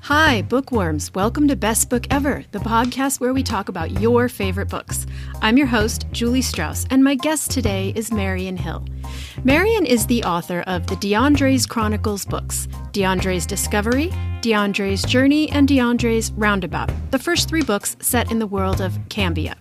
Hi, bookworms. Welcome to Best Book Ever, the podcast where we talk about your favorite books. I'm your host, Julie Strauss, and my guest today is Marion Hill. Marion is the author of the Diandray's Chronicles books, Diandray's Discovery, Diandray's Journey, and Diandray's Roundabout, the first three books set in the world of Cambia.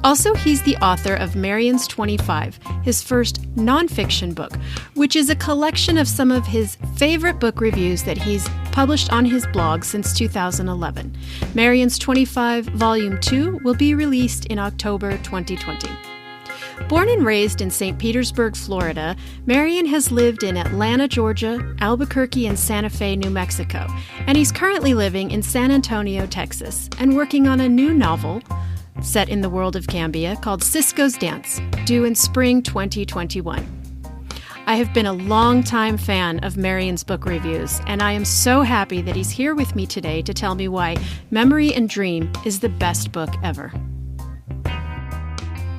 Also, he's the author of Marion's 25, his first nonfiction book, which is a collection of some of his favorite book reviews that he's published on his blog since 2011. Marion's 25, Volume 2, will be released in October 2020. Born and raised in St. Petersburg, Florida, Marion has lived in Atlanta, Georgia, Albuquerque, and Santa Fe, New Mexico, and he's currently living in San Antonio, Texas, and working on a new novel set in the world of Cambia called Cisco's Dance, due in spring 2021. I have been a longtime fan of Marion's book reviews, and I am so happy that he's here with me today to tell me why Memory and Dream is the best book ever.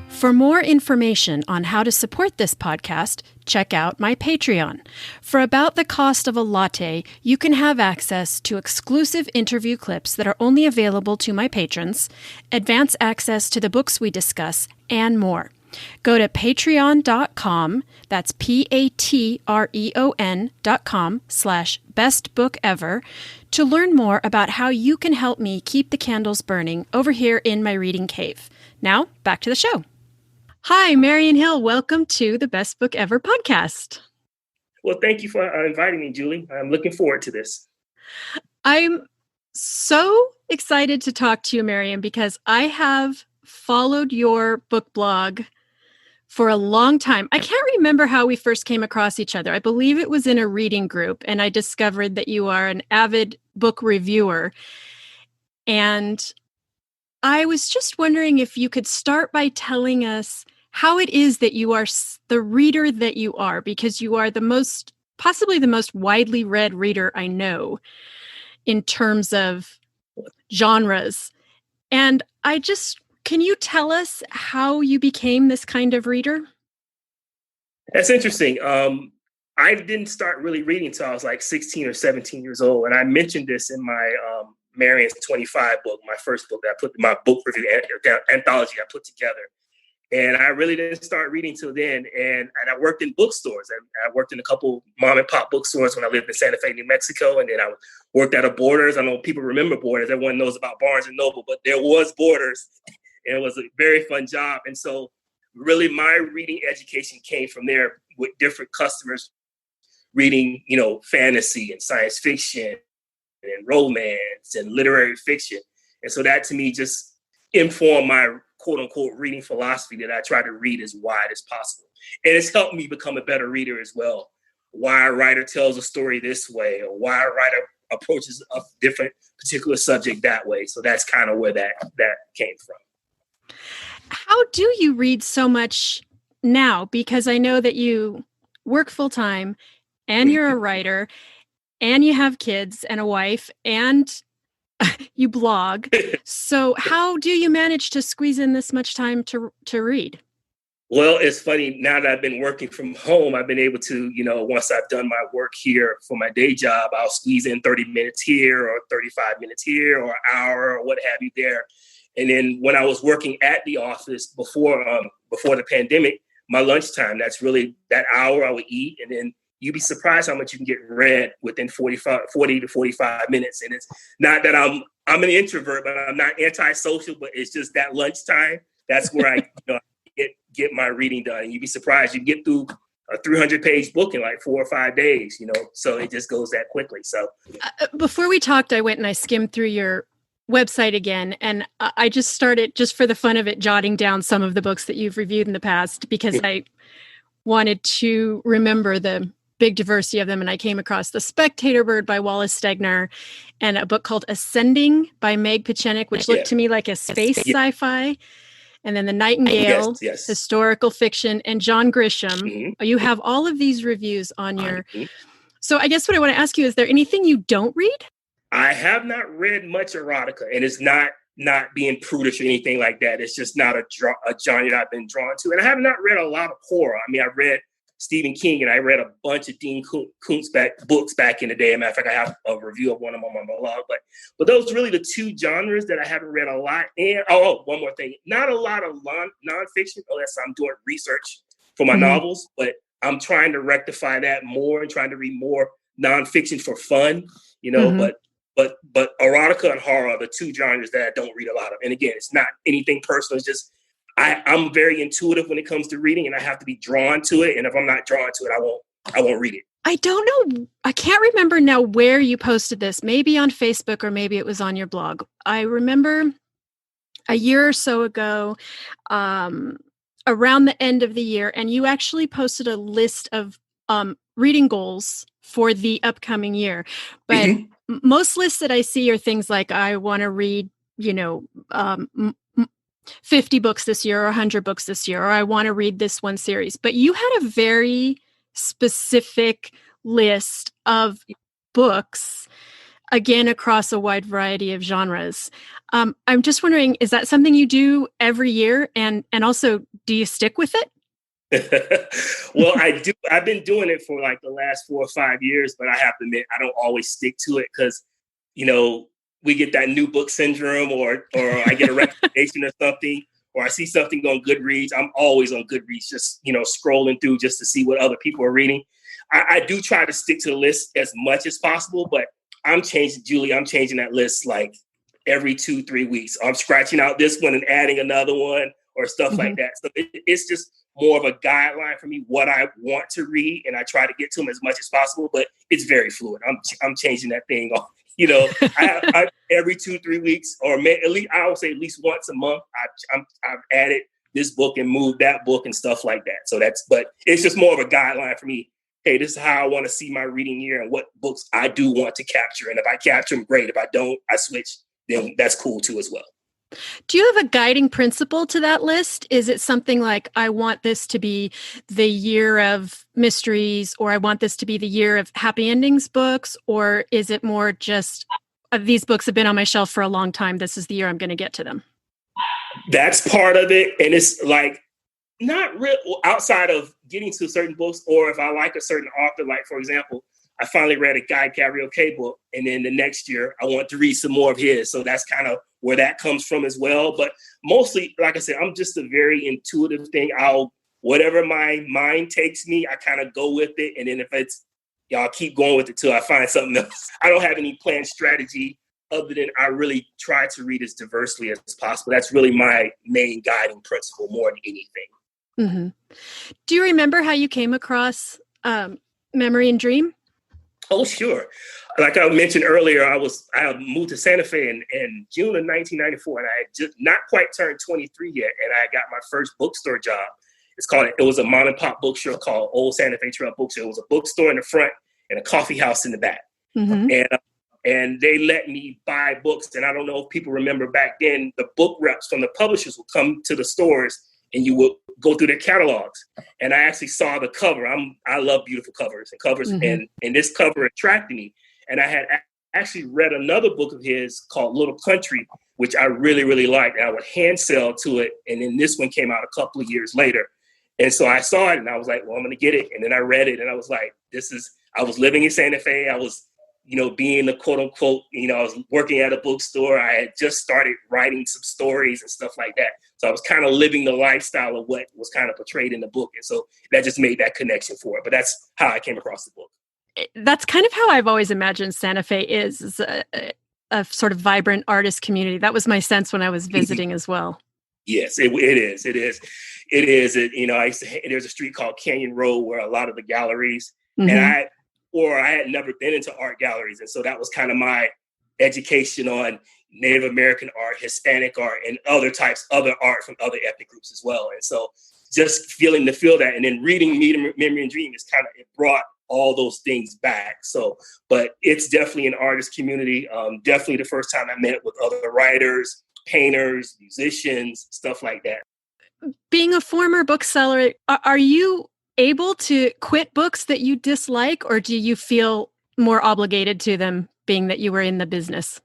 For more information on how to support this podcast, check out my Patreon. For about the cost of a latte, you can have access to exclusive interview clips that are only available to my patrons, advance access to the books we discuss, and more. Go to patreon.com, that's patreon.com/bestbookever, to learn more about how you can help me keep the candles burning over here in my reading cave. Now, back to the show. Hi, Marion Hill. Welcome to the Best Book Ever podcast. Well, thank you for inviting me, Julie. I'm looking forward to this. I'm so excited to talk to you, Marion, because I have followed your book blog for a long time. I can't remember how we first came across each other. I believe it was in a reading group, and I discovered that you are an avid book reviewer. And I was just wondering if you could start by telling us how it is that you are the reader that you are, because you are possibly the most widely read reader I know in terms of genres. And can you tell us how you became this kind of reader? That's interesting. I didn't start really reading until I was like 16 or 17 years old. And I mentioned this in my Marion's 25 book, my first book that I put my book review anthology I put together. And I really didn't start reading till then. And I worked in bookstores. I worked in a couple mom and pop bookstores when I lived in Santa Fe, New Mexico. And then I worked at a Borders. I know people remember Borders. Everyone knows about Barnes and Noble, but there was Borders. And it was a very fun job. And so really my reading education came from there with different customers reading, fantasy and science fiction and romance and literary fiction. And so that to me just informed my quote unquote reading philosophy that I try to read as wide as possible. And it's helped me become a better reader as well. Why a writer tells a story this way, or why a writer approaches a different particular subject that way. So that's kind of where that came from. How do you read so much now? Because I know that you work full time and you're a writer and you have kids and a wife and you blog. So how do you manage to squeeze in this much time to read? Well, it's funny. Now that I've been working from home, I've been able to, once I've done my work here for my day job, I'll squeeze in 30 minutes here or 35 minutes here or an hour or what have you there. And then when I was working at the office before the pandemic, my lunchtime, that's really that hour I would eat. And then you'd be surprised how much you can get read within 40 to 45 minutes. And it's not that I'm an introvert, but I'm not antisocial, but it's just that lunchtime. That's where I get my reading done. And you'd be surprised. You get through a 300-page book in like 4 or 5 days, so it just goes that quickly. So before we talked, I went and I skimmed through your website again, and I just started, just for the fun of it, jotting down some of the books that you've reviewed in the past, because I wanted to remember the big diversity of them. And I came across The Spectator Bird by Wallace Stegner and a book called Ascending by Meg Pechenik, which looked to me like a space sci-fi. And then The Nightingale, historical fiction, and John Grisham. Mm-hmm. You have all of these reviews on your... So I guess what I want to ask you, is there anything you don't read? I have not read much erotica, and it's not being prudish or anything like that. It's just not a genre that I've been drawn to. And I have not read a lot of horror. I mean, I read Stephen King, and I read a bunch of Dean Koontz books back in the day. As a matter of fact, I have a review of one of them on my blog. But those are really the two genres that I haven't read a lot. And one more thing, not a lot of nonfiction, unless I'm doing research for my novels. But I'm trying to rectify that more and trying to read more nonfiction for fun, But erotica and horror are the two genres that I don't read a lot of. And again, it's not anything personal. It's just I'm very intuitive when it comes to reading, and I have to be drawn to it. And if I'm not drawn to it, I won't read it. I don't know. I can't remember now where you posted this. Maybe on Facebook or maybe it was on your blog. I remember a year or so ago, around the end of the year, and you actually posted a list of reading goals for the upcoming year. But most lists that I see are things like, I want to read, 50 books this year or 100 books this year, or I want to read this one series. But you had a very specific list of books, again, across a wide variety of genres. I'm just wondering, is that something you do every year? And also, do you stick with it? Well, I do. I've been doing it for like the last 4 or 5 years, but I have to admit, I don't always stick to it because, we get that new book syndrome, or I get a recommendation or something, or I see something on Goodreads. I'm always on Goodreads, just, scrolling through just to see what other people are reading. I do try to stick to the list as much as possible, but I'm changing that list like every 2-3 weeks. I'm scratching out this one and adding another one or stuff like that. So it's just more of a guideline for me, what I want to read, and I try to get to them as much as possible, but it's very fluid. I'm changing that thing off. I every 2-3 weeks, or at least I would say at least once a month, I've added this book and moved that book and stuff like that. So but it's just more of a guideline for me. Hey, this is how I want to see my reading year and what books I do want to capture. And if I capture them, great. If I don't, I switch. Then that's cool too as well. Do you have a guiding principle to that list? Is it something like, I want this to be the year of mysteries, or I want this to be the year of happy endings books? Or is it more just, these books have been on my shelf for a long time, this is the year I'm going to get to them? That's part of it. And it's like, not real outside of getting to certain books, or if I like a certain author, like for example, I finally read a Guy Karaoke book, and then the next year I want to read some more of his. So that's kind of where that comes from as well. But mostly, like I said, I'm just a very intuitive thing. Whatever my mind takes me, I kind of go with it. And then if it's, y'all keep going with it till I find something else. I don't have any planned strategy other than I really try to read as diversely as possible. That's really my main guiding principle more than anything. Mm-hmm. Do you remember how you came across Memory and Dream? Oh, sure. Like I mentioned earlier, I moved to Santa Fe in June of 1994, and I had just not quite turned 23 yet, and I got my first bookstore job. It was a mom and pop bookstore called Old Santa Fe Trail Bookstore. It was a bookstore in the front and a coffee house in the back. Mm-hmm. And they let me buy books. And I don't know if people remember back then, the book reps from the publishers would come to the stores and you would go through their catalogs. And I actually saw the cover. I love beautiful covers, mm-hmm. and this cover attracted me. And I had actually read another book of his called Little Country, which I really, really liked. And I would hand sell to it. And then this one came out a couple of years later. And so I saw it and I was like, well, I'm going to get it. And then I read it and I was like, I was living in Santa Fe. I was, being the quote unquote, I was working at a bookstore. I had just started writing some stories and stuff like that. So I was kind of living the lifestyle of what was kind of portrayed in the book. And so that just made that connection for it. But that's how I came across the book. That's kind of how I've always imagined Santa Fe is a sort of vibrant artist community. That was my sense when I was visiting as well. Yes, it is. It is. There's a street called Canyon Road where a lot of the galleries, mm-hmm. and I had never been into art galleries. And so that was kind of my education on Native American art, Hispanic art, and other art from other ethnic groups as well. And so just feel that, and then reading Memory and Dream is it brought all those things back. So, but it's definitely an artist community. Definitely the first time I met with other writers, painters, musicians, stuff like that. Being a former bookseller, are you able to quit books that you dislike, or do you feel more obligated to them being that you were in the business?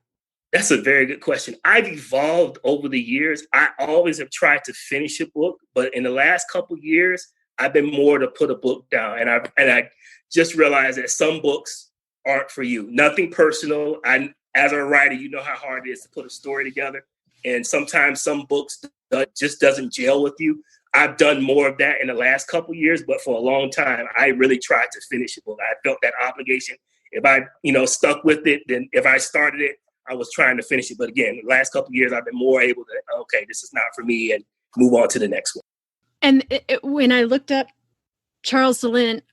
That's a very good question. I've evolved over the years. I always have tried to finish a book, but in the last couple of years, I've been more to put a book down. And I just realized that some books aren't for you. Nothing personal. As a writer, you know how hard it is to put a story together. And sometimes some books just doesn't gel with you. I've done more of that in the last couple of years, but for a long time, I really tried to finish a book. I felt that obligation. If I, stuck with it, then if I started it, I was trying to finish it. But again, the last couple of years, I've been more able to, okay, this is not for me, and move on to the next one. And when I looked up Charles de Lint,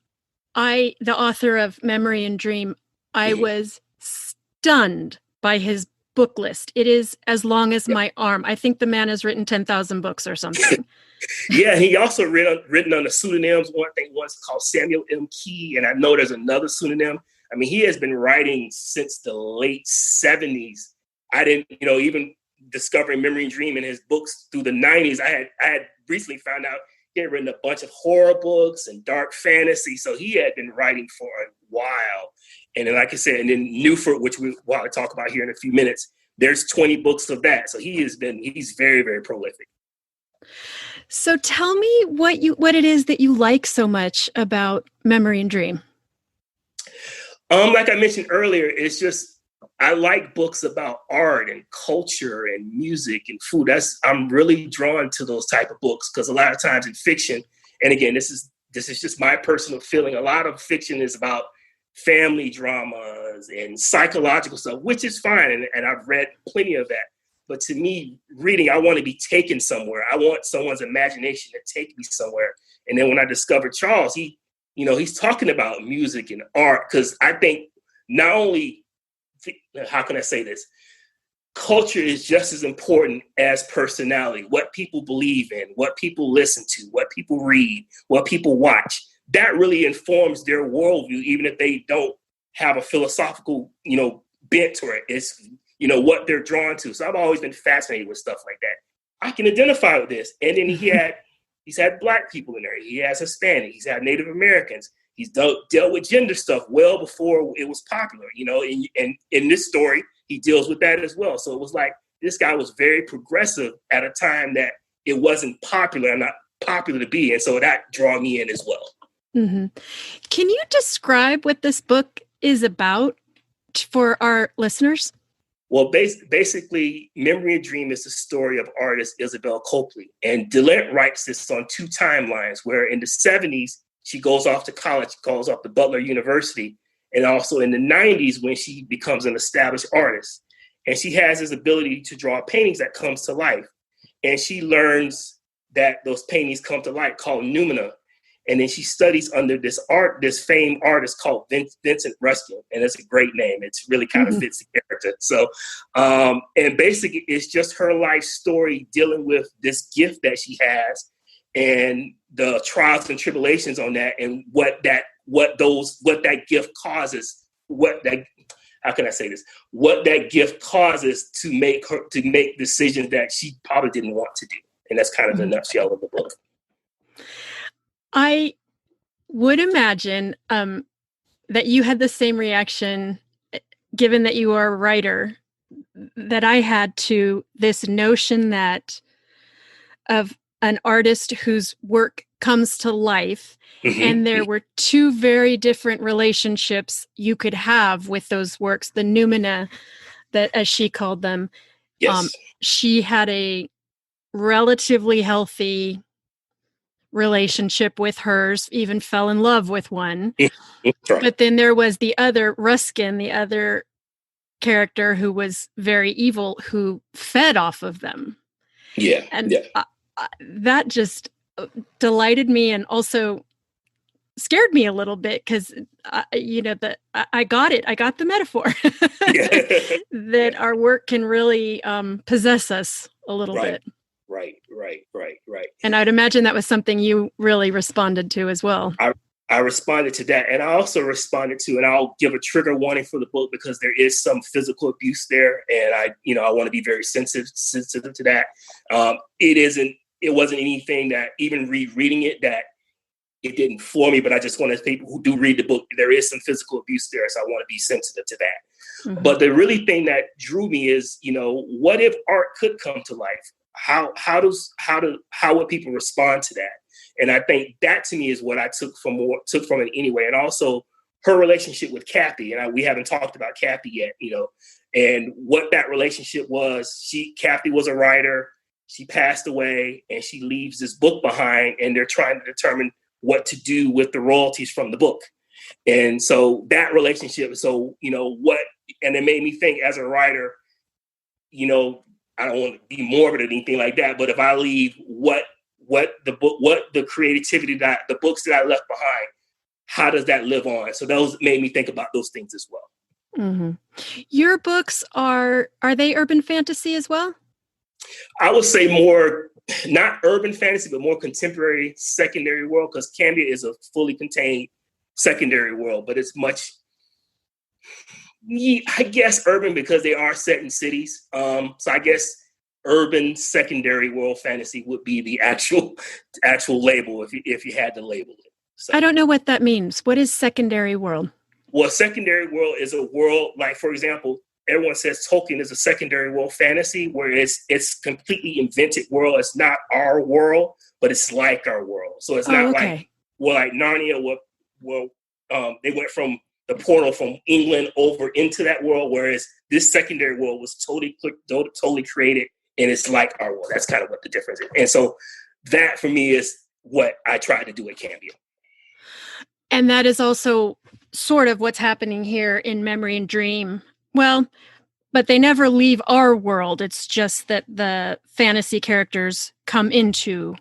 the author of Memory and Dream, I was stunned by his book list. It is as long as my arm. I think the man has written 10,000 books or something. Yeah, he also written under pseudonyms. One thing was called Samuel M. Key, and I know there's another pseudonym. I mean, he has been writing since the late 70s. I didn't, even discovering Memory and Dream in his books through the 90s. I had recently found out he had written a bunch of horror books and dark fantasy. So he had been writing for a while. And then, like I said, and then Newford, which I'll talk about here in a few minutes, there's 20 books of that. So he's very, very prolific. So tell me what it is that you like so much about Memory and Dream. Like I mentioned earlier, it's just, I like books about art and culture and music and food. I'm really drawn to those type of books, because a lot of times in fiction, and again, this is just my personal feeling, a lot of fiction is about family dramas and psychological stuff, which is fine. And I've read plenty of that. But to me, reading, I want to be taken somewhere. I want someone's imagination to take me somewhere. And then when I discovered Charles, he's talking about music and art, because I think not only, how can I say this? Culture is just as important as personality. What people believe in, what people listen to, what people read, what people watch. That really informs their worldview, even if they don't have a philosophical, bent to it. It's, what they're drawn to. So I've always been fascinated with stuff like that. I can identify with this. And then he's had Black people in there. He has Hispanic. He's had Native Americans. He's dealt with gender stuff well before it was popular, and in this story, he deals with that as well. So it was like, this guy was very progressive at a time that it wasn't popular and not popular to be. And so that drew me in as well. Mm-hmm. Can you describe what this book is about for our listeners? Well, basically, Memory and Dream is the story of artist Isabel Copley. And de Lint writes this on two timelines, where in the 70s, she goes off to college, goes off to Butler University, and also in the 90s when she becomes an established artist. And she has this ability to draw paintings that comes to life. And she learns that those paintings come to life called noumena. And then she studies under this famed artist called Vincent Ruskin. And it's a great name. It's really kind of fits the character. So, and basically it's just her life story dealing with this gift that she has and the trials and tribulations on that, and what that gift causes, what that gift causes to make decisions that she probably didn't want to do. And that's kind of the nutshell of the book. I would imagine that you had the same reaction, given that you are a writer, that I had to this notion of an artist whose work comes to life, and there were two very different relationships you could have with those works, the noumena, that, as she called them. Yes. She had a relatively healthy relationship with hers, even fell in love with one. But then there was the other, Ruskin, the other character who was very evil, who fed off of them. Yeah. And that just delighted me, and also scared me a little bit, because I got it. I got the metaphor that our work can really possess us a little bit. Right. And I'd imagine that was something you really responded to as well. I responded to that, and I also responded to, and I'll give a trigger warning for the book, because there is some physical abuse there, and I want to be very sensitive to that. It wasn't anything that, even rereading it, that it didn't floor me, but I just wanted people who do read the book, there is some physical abuse there, so I want to be sensitive to that. But the really thing that drew me is, what if art could come to life? How would people respond to that? And I think that to me is what I took from it anyway. And also her relationship with Kathy. And we haven't talked about Kathy yet, and what that relationship was. Kathy was a writer. She passed away and she leaves this book behind, and they're trying to determine what to do with the royalties from the book. And so that relationship, and it made me think as a writer, I don't want to be morbid or anything like that, but if I leave what the creativity the books that I left behind, how does that live on? So those made me think about those things as well. Mm-hmm. Your books are they urban fantasy as well? I would say more, not urban fantasy, but more contemporary secondary world, because Cambia is a fully contained secondary world, but it's much, I guess, urban because they are set in cities. So I guess urban secondary world fantasy would be the actual label if you had to label it. So, I don't know what that means. What is secondary world? Well, secondary world is a world, like, for example, everyone says Tolkien is a secondary world fantasy, where it's completely invented world. It's not our world, but it's like our world. So it's not like Narnia. They went from the portal from England over into that world, whereas this secondary world was totally created, and it's like our world. That's kind of what the difference is. And so that for me is what I tried to do at Cambia. And that is also sort of what's happening here in Memory and Dream. Well, but they never leave our world. It's just that the fantasy characters come into.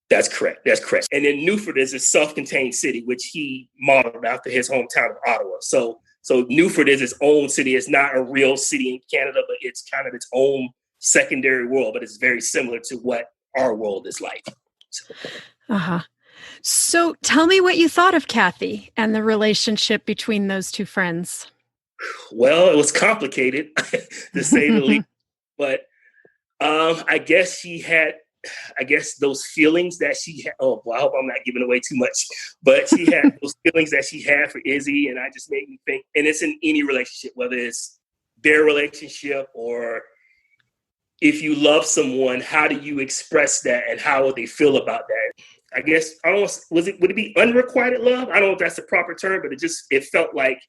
That's correct. And then Newford is a self-contained city, which he modeled after his hometown of Ottawa. So Newford is its own city. It's not a real city in Canada, but it's kind of its own secondary world, but it's very similar to what our world is like. So tell me what you thought of Kathy and the relationship between those two friends. Well, it was complicated, to say the least. But I guess those feelings that she had. Oh, well, I hope I'm not giving away too much. But she had those feelings that she had for Izzy, and I just made me think. And it's in any relationship, whether it's their relationship or if you love someone, how do you express that, and how would they feel about that? I guess would it be unrequited love? I don't know if that's the proper term, but it felt like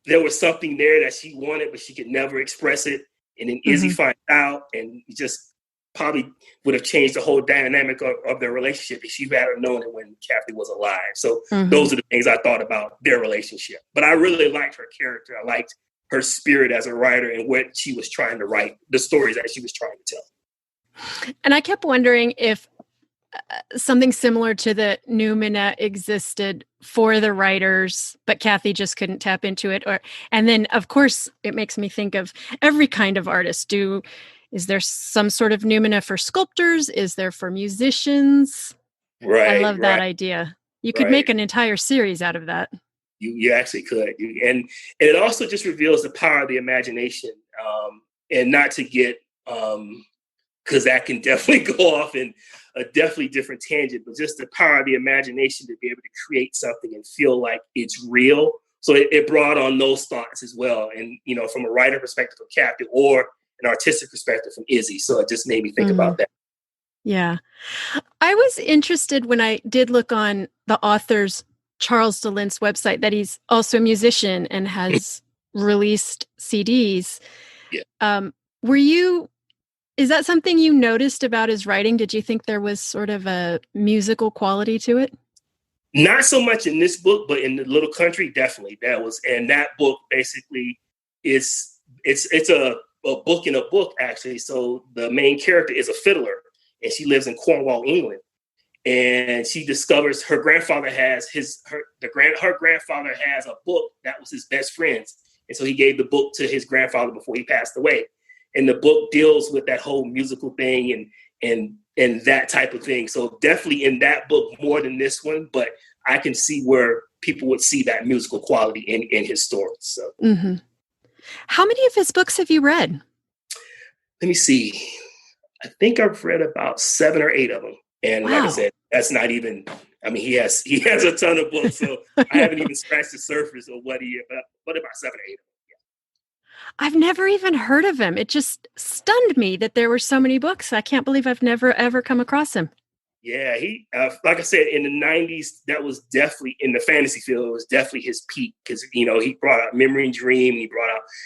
there was something there that she wanted, but she could never express it. And then Izzy finds out, and just probably would have changed the whole dynamic of their relationship if she had known it when Kathy was alive. So those are the things I thought about their relationship. But I really liked her character. I liked her spirit as a writer and what she was trying to write, the stories that she was trying to tell. And I kept wondering if something similar to the Numina existed for the writers, but Kathy just couldn't tap into it. And then, of course, it makes me think of every kind of artist. Is there some sort of Numina for sculptors? Is there for musicians? Right. I love that idea. You could make an entire series out of that. You actually could. And it also just reveals the power of the imagination, and not to get, because that can definitely go off in a definitely different tangent, but just the power of the imagination to be able to create something and feel like it's real. So it brought on those thoughts as well. And, from a writer perspective of Kathy or an artistic perspective from Izzy. So it just made me think about that. Yeah. I was interested when I did look on the author's Charles de Lint's website that he's also a musician and has released CDs. Yeah. Is that something you noticed about his writing? Did you think there was sort of a musical quality to it? Not so much in this book, but in The Little Country, definitely. And that book basically it's a book in a book, actually. So the main character is a fiddler, and she lives in Cornwall, England. And she discovers her grandfather has her grandfather has a book that was his best friend's. And so he gave the book to his grandfather before he passed away. And the book deals with that whole musical thing and that type of thing. So definitely in that book more than this one, but I can see where people would see that musical quality in his stories. So, How many of his books have you read? Let me see. I think I've read about 7 or 8 of them. And Like I said, that's not even, he has a ton of books. So I haven't even scratched the surface of what about 7 or 8 of them. I've never even heard of him. It just stunned me that there were so many books. I can't believe I've never, ever come across him. Yeah, he like I said, in the 90s, that was definitely in the fantasy field. It was definitely his peak because he brought out Memory and Dream.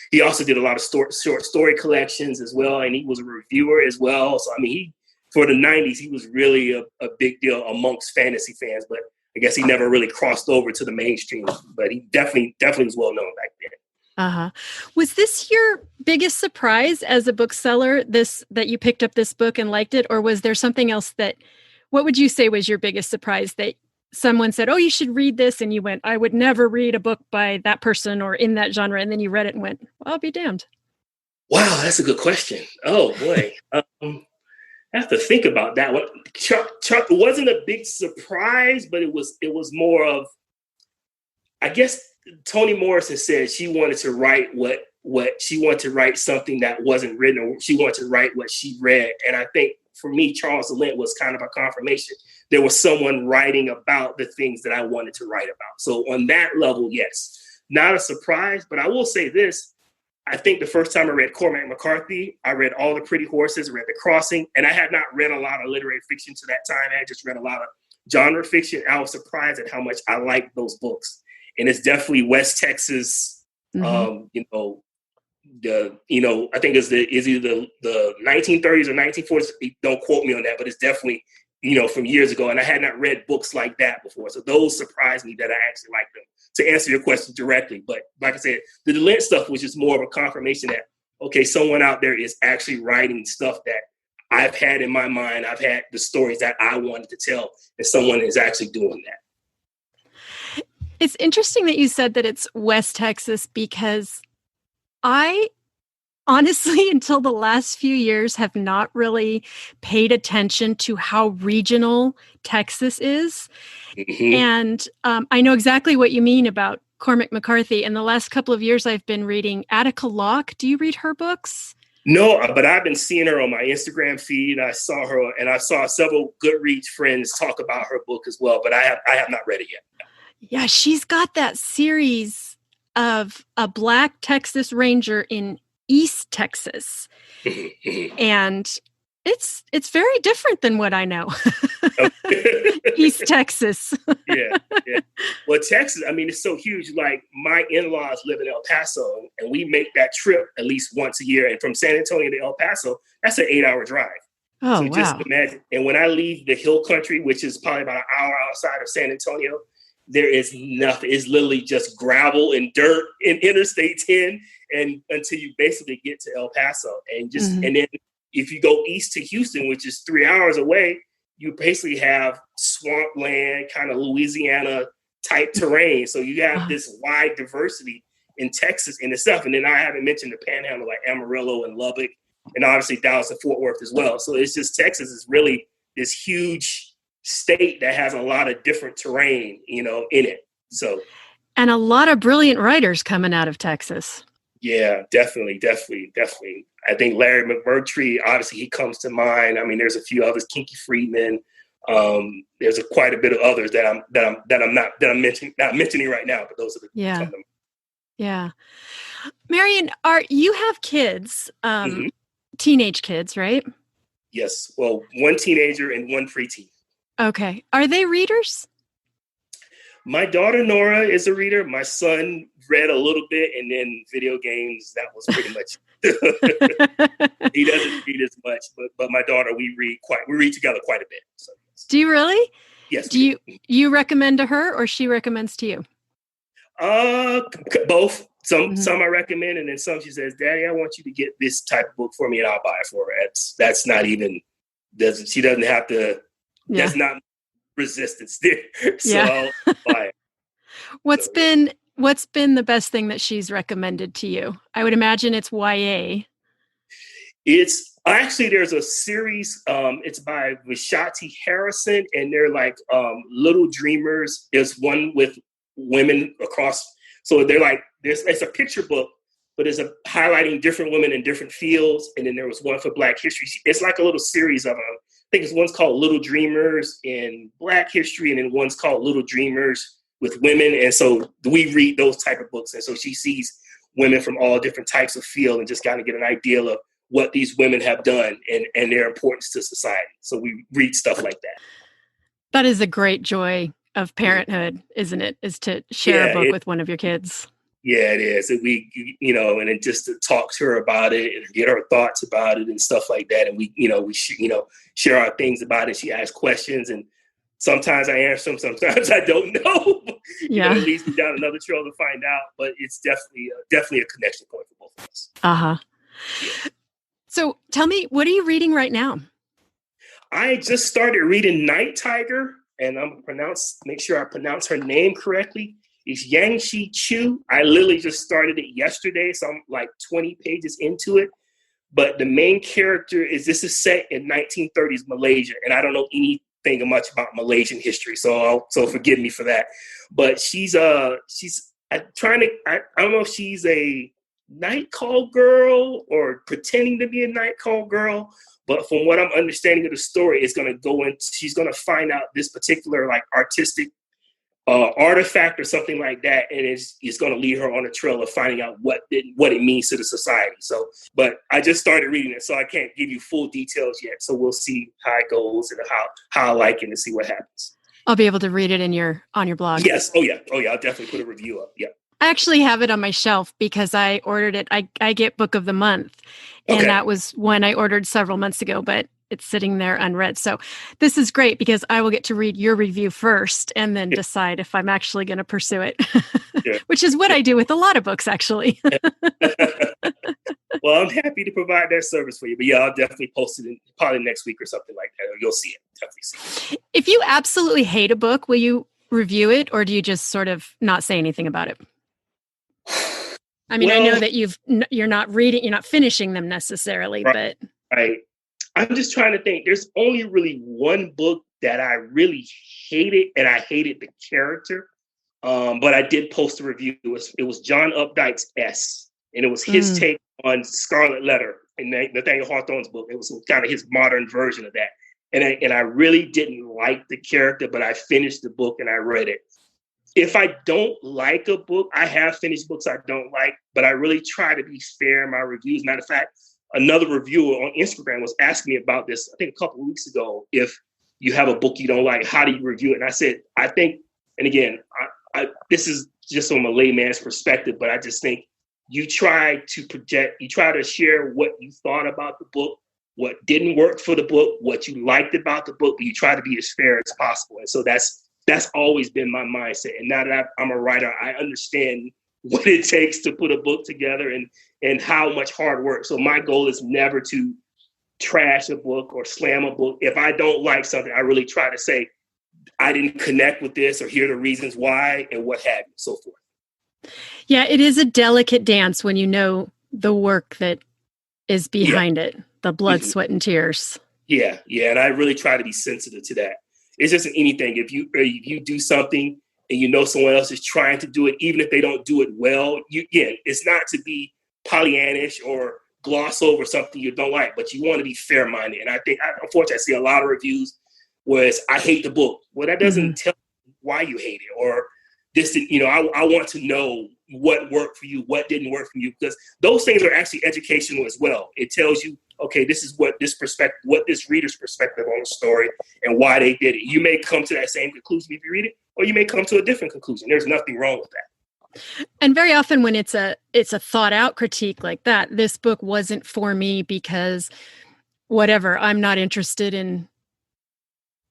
He also did a lot of short story collections as well, and he was a reviewer as well. So I mean, for the 90s, he was really a big deal amongst fantasy fans. But I guess he never really crossed over to the mainstream. But he definitely was well known back then. Was this your biggest surprise as a bookseller? That you picked up this book and liked it, or was there something else that? What would you say was your biggest surprise that someone said, oh, you should read this, and you went, I would never read a book by that person or in that genre, and then you read it and went, well, I'll be damned. Wow, that's a good question. Oh, boy. I have to think about that one. Chuck wasn't a big surprise, but it was more of, I guess Toni Morrison said she wanted to write she wanted to write something that wasn't written, or she wanted to write what she read. And I think for me, Charles de Lint was kind of a confirmation. There was someone writing about the things that I wanted to write about. So on that level, yes, not a surprise, but I will say this. I think the first time I read Cormac McCarthy, I read All the Pretty Horses, I read The Crossing, and I had not read a lot of literary fiction to that time. I had just read a lot of genre fiction. I was surprised at how much I liked those books. And it's definitely West Texas, I think it's either the 1930s or 1940s. Don't quote me on that, but it's definitely, from years ago. And I had not read books like that before. So those surprised me that I actually liked them, to answer your question directly. But like I said, the De Lint stuff was just more of a confirmation that, okay, someone out there is actually writing stuff that I've had in my mind. I've had the stories that I wanted to tell, and someone is actually doing that. It's interesting that you said that it's West Texas, because I honestly, until the last few years, have not really paid attention to how regional Texas is. Mm-hmm. And I know exactly what you mean about Cormac McCarthy. In the last couple of years, I've been reading Attica Locke. Do you read her books? No, but I've been seeing her on my Instagram feed. I saw her, and I saw several Goodreads friends talk about her book as well, but I have not read it yet. Yeah, she's got that series of a Black Texas Ranger in East Texas. And it's very different than what I know. East Texas. Yeah. Well, Texas, I mean, it's so huge. Like, my in-laws live in El Paso, and we make that trip at least once a year. And from San Antonio to El Paso, that's an 8-hour drive. Oh, so wow. Just imagine. And when I leave the hill country, which is probably about an hour outside of San Antonio, there is nothing. It's literally just gravel and dirt in Interstate 10, and until you basically get to El Paso. And and then if you go east to Houston, which is 3 hours away, you basically have swampland, kind of Louisiana type terrain. So you have this wide diversity in Texas in itself. And then I haven't mentioned the Panhandle, like Amarillo and Lubbock, and obviously Dallas and Fort Worth as well. So it's just, Texas is really this huge state that has a lot of different terrain, in it. So, and a lot of brilliant writers coming out of Texas. Yeah, definitely. I think Larry McMurtry, obviously, he comes to mind. I mean, there's a few others, Kinky Friedman. There's quite a bit of others that I'm not mentioning right now, but those are the Yeah. Marion, you have kids, teenage kids, right? Yes. Well, one teenager and one preteen. Okay. Are they readers? My daughter, Nora, is a reader. My son read a little bit, and then video games, that was pretty much. He doesn't read as much, but my daughter, we read together quite a bit. So. Do you really? Yes. Do you recommend to her, or she recommends to you? Both. Some I recommend, and then some she says, "Daddy, I want you to get this type of book for me, and I'll buy it for her." That's not even. She doesn't have to. Yeah. That's not resistance there. So I'll buy it. What's been the best thing that she's recommended to you? I would imagine it's YA. It's actually, there's a series. It's by Vishati Harrison, and they're like Little Dreamers. There's one with women across. So they're like, it's a picture book, but it's highlighting different women in different fields. And then there was one for Black history. It's like a little series of them. I think one's called Little Dreamers in Black history, and then one's called Little Dreamers with women. And so we read those type of books. And so she sees women from all different types of field and just kind of get an idea of what these women have done and their importance to society. So we read stuff like that. That is a great joy of parenthood, isn't it? Is to share a book with one of your kids. Yeah, it is. And and then just to talk to her about it and get her thoughts about it and stuff like that. And we share our things about it. She asks questions, and sometimes I answer them, sometimes I don't know. It leads me down another trail to find out. But it's definitely a connection point for both of us. Uh-huh. Yeah. So tell me, what are you reading right now? I just started reading Night Tiger, and I'm make sure I pronounce her name correctly. It's Yang-Shi Chu. I literally just started it yesterday, so I'm like 20 pages into it. But the main character this is set in 1930s Malaysia, and I don't know anything much about Malaysian history, so forgive me for that. But she's I don't know if she's a night call girl or pretending to be a night call girl. But from what I'm understanding of the story, she's going to find out this particular like artistic artifact or something like that, and it's going to lead her on a trail of finding out what it means to the society. So, but I just started reading it, so I can't give you full details yet. So we'll see how it goes and how I like it and see what happens. I'll be able to read it on your blog. Yes. Oh yeah. I'll definitely put a review up. Yeah. I actually have it on my shelf because I ordered it. I get Book of the Month, and that was one I ordered several months ago, but it's sitting there unread. So this is great because I will get to read your review first and then decide if I'm actually going to pursue it, which is what I do with a lot of books, actually. Well, I'm happy to provide that service for you. But yeah, I'll definitely post it probably next week or something like that. Or you'll see it. Definitely see it. If you absolutely hate a book, will you review it, or do you just sort of not say anything about it? I mean, I know that you're not finishing them necessarily, right, but right. I'm just trying to think. There's only really one book that I really hated, and I hated the character. But I did post a review. It was John Updike's S, and it was his take on Scarlet Letter in Nathaniel Hawthorne's book. It was kind of his modern version of that. And I really didn't like the character, but I finished the book and I read it. If I don't like a book, I have finished books I don't like, but I really try to be fair in my reviews. Matter of fact, another reviewer on Instagram was asking me about this, I think a couple of weeks ago. If you have a book you don't like, how do you review it? And I said, I think, and again, this is just from a layman's perspective, but I just think you try to share what you thought about the book, what didn't work for the book, what you liked about the book, but you try to be as fair as possible. And so that's always been my mindset. And now that I'm a writer, I understand what it takes to put a book together and how much hard work. So my goal is never to trash a book or slam a book. If I don't like something, I really try to say, I didn't connect with this, or here are the reasons why, and what have you, so forth. Yeah, it is a delicate dance when you know the work that is behind it, the blood, sweat, and tears. Yeah, and I really try to be sensitive to that. It's just anything. If you do something and you know someone else is trying to do it, even if they don't do it well, it's not to be Pollyannish or gloss over something you don't like, but you want to be fair-minded. And I think, unfortunately, I see a lot of reviews where it's, I hate the book. Well, that doesn't tell you why you hate it, or this. I want to know what worked for you, what didn't work for you, because those things are actually educational as well. It tells you, okay, this is what this reader's perspective on the story and why they did it. You may come to that same conclusion if you read it, or you may come to a different conclusion. There's nothing wrong with that. And very often when it's a thought out critique like that, this book wasn't for me because whatever, I'm not interested in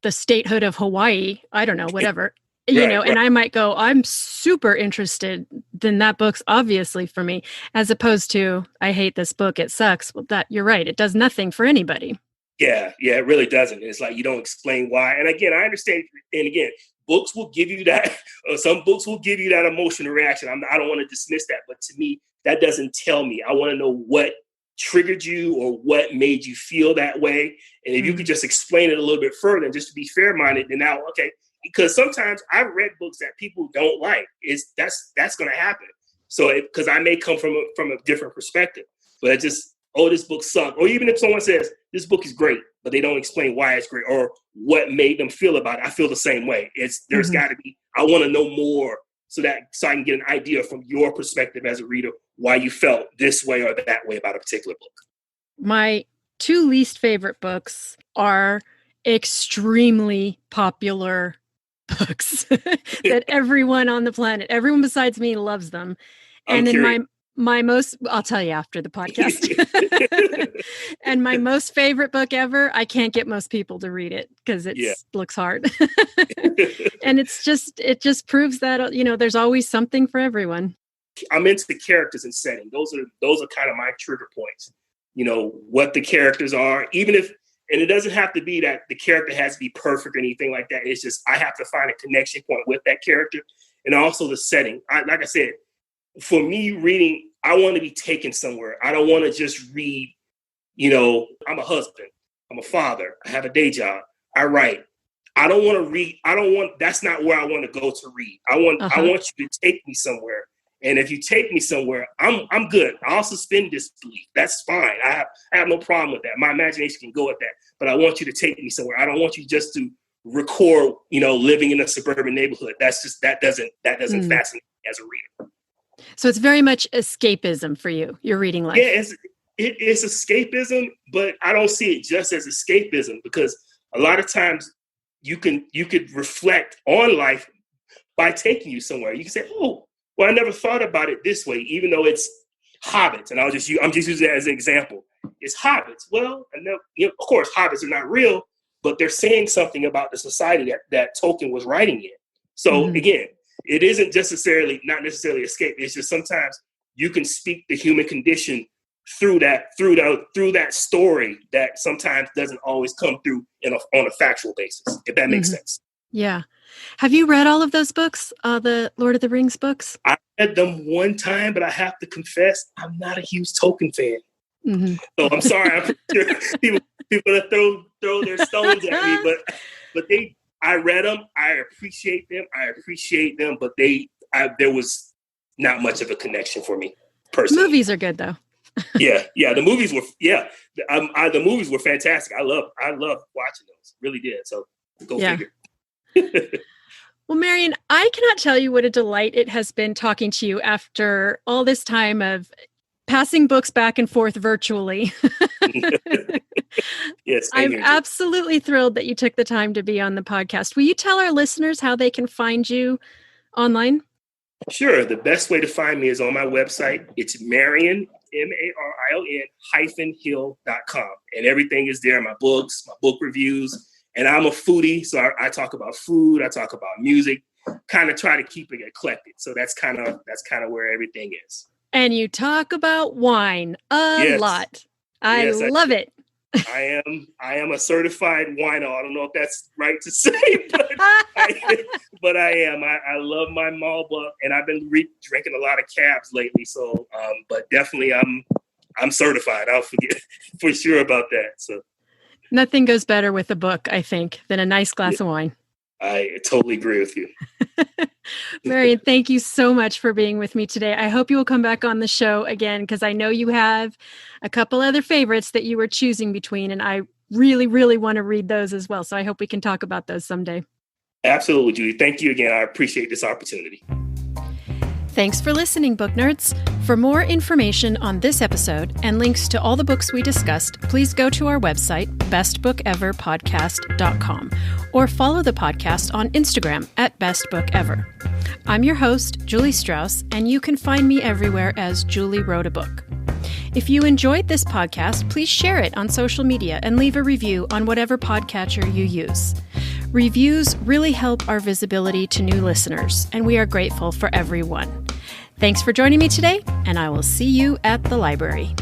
the statehood of Hawaii. I don't know, whatever. And I might go, I'm super interested, then that book's obviously for me, as opposed to, I hate this book, it sucks. Well, you're right. It does nothing for anybody. Yeah, it really doesn't. It's like you don't explain why. And again, I understand. And again, books will give you that, or some books will give you that emotional reaction. I don't want to dismiss that, but to me, that doesn't tell me. I want to know what triggered you or what made you feel that way. And if you could just explain it a little bit further and just to be fair-minded, then now, okay. Because sometimes I've read books that people don't like. That's going to happen. So because I may come from a different perspective, but this book sucked. Or even if someone says this book is great, but they don't explain why it's great or what made them feel about it, I feel the same way. There's got to be. I want to know more so I can get an idea from your perspective as a reader why you felt this way or that way about a particular book. My two least favorite books are extremely popular books that everyone on the planet, everyone besides me, loves them. And in my most, I'll tell you after the podcast. And my most favorite book ever, I can't get most people to read it because it looks hard. And it just proves that, there's always something for everyone. I'm into the characters and setting. Those are kind of my trigger points. What the characters are, and it doesn't have to be that the character has to be perfect or anything like that. It's just, I have to find a connection point with that character, and also the setting. Like I said, for me reading, I want to be taken somewhere. I don't want to just read, I'm a husband, I'm a father, I have a day job, I write. I don't want to read. That's not where I want to go to read. I want you to take me somewhere. And if you take me somewhere, I'm good. I'll suspend disbelief. That's fine. I have no problem with that. My imagination can go at that. But I want you to take me somewhere. I don't want you just to record, living in a suburban neighborhood. That doesn't fascinate me as a reader. So it's very much escapism for you, your reading life. Yeah, it's escapism, but I don't see it just as escapism, because a lot of times you could reflect on life by taking you somewhere. You can say, oh, well, I never thought about it this way, even though it's hobbits. And I'm just using that as an example. It's hobbits. Well, of course, hobbits are not real, but they're saying something about the society that Tolkien was writing in. So again, it isn't not necessarily escape. It's just sometimes you can speak the human condition through that story that sometimes doesn't always come through on a factual basis, if that makes sense. Yeah. Have you read all of those books, the Lord of the Rings books? I read them one time, but I have to confess, I'm not a huge Tolkien fan. Mm-hmm. So I'm sorry. I'm sure people are gonna throw their stones at me, but I read them. I appreciate them, but there was not much of a connection for me personally. Movies are good though. Yeah. The movies were the movies were fantastic. I love watching those. Really did. So go figure. Well, Marion, I cannot tell you what a delight it has been talking to you after all this time of passing books back and forth virtually. Yes, I'm absolutely thrilled that you took the time to be on the podcast. Will you tell our listeners how they can find you online? Sure. The best way to find me is on my website. It's Marion, Marion-Hill.com. And everything is there. My books, my book reviews. And I'm a foodie, so I talk about food. I talk about music. Kind of try to keep it eclectic. So that's kind of where everything is. And you talk about wine a lot. I love it. I am a certified wino. I don't know if that's right to say, but I am. I love my Malbec, and I've been drinking a lot of cabs lately. So, but definitely, I'm certified. I'll forget for sure about that. So. Nothing goes better with a book, I think, than a nice glass of wine. I totally agree with you. Marion, thank you so much for being with me today. I hope you will come back on the show again, because I know you have a couple other favorites that you were choosing between, and I really, really want to read those as well. So I hope we can talk about those someday. Absolutely, Julie. Thank you again. I appreciate this opportunity. Thanks for listening, book nerds. For more information on this episode and links to all the books we discussed, please go to our website, bestbookeverpodcast.com, or follow the podcast on Instagram at bestbookever. I'm your host, Julie Strauss, and you can find me everywhere as Julie Wrote a Book. If you enjoyed this podcast, please share it on social media and leave a review on whatever podcatcher you use. Reviews really help our visibility to new listeners, and we are grateful for every one. Thanks for joining me today, and I will see you at the library.